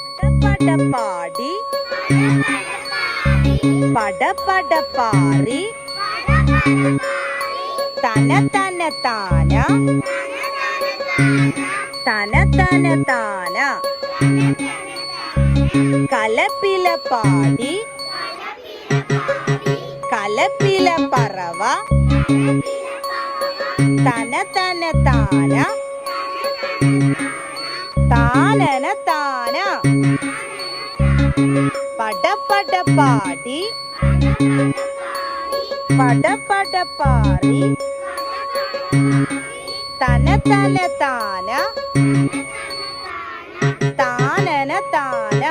പടപടപാടി പടപടപാറി തന തന താന തന തന താന കലപില പാടി കലപില പറവ തന തന താന താനന താന പടപടപാടി പടപടപാറി തന തന താന താനന താന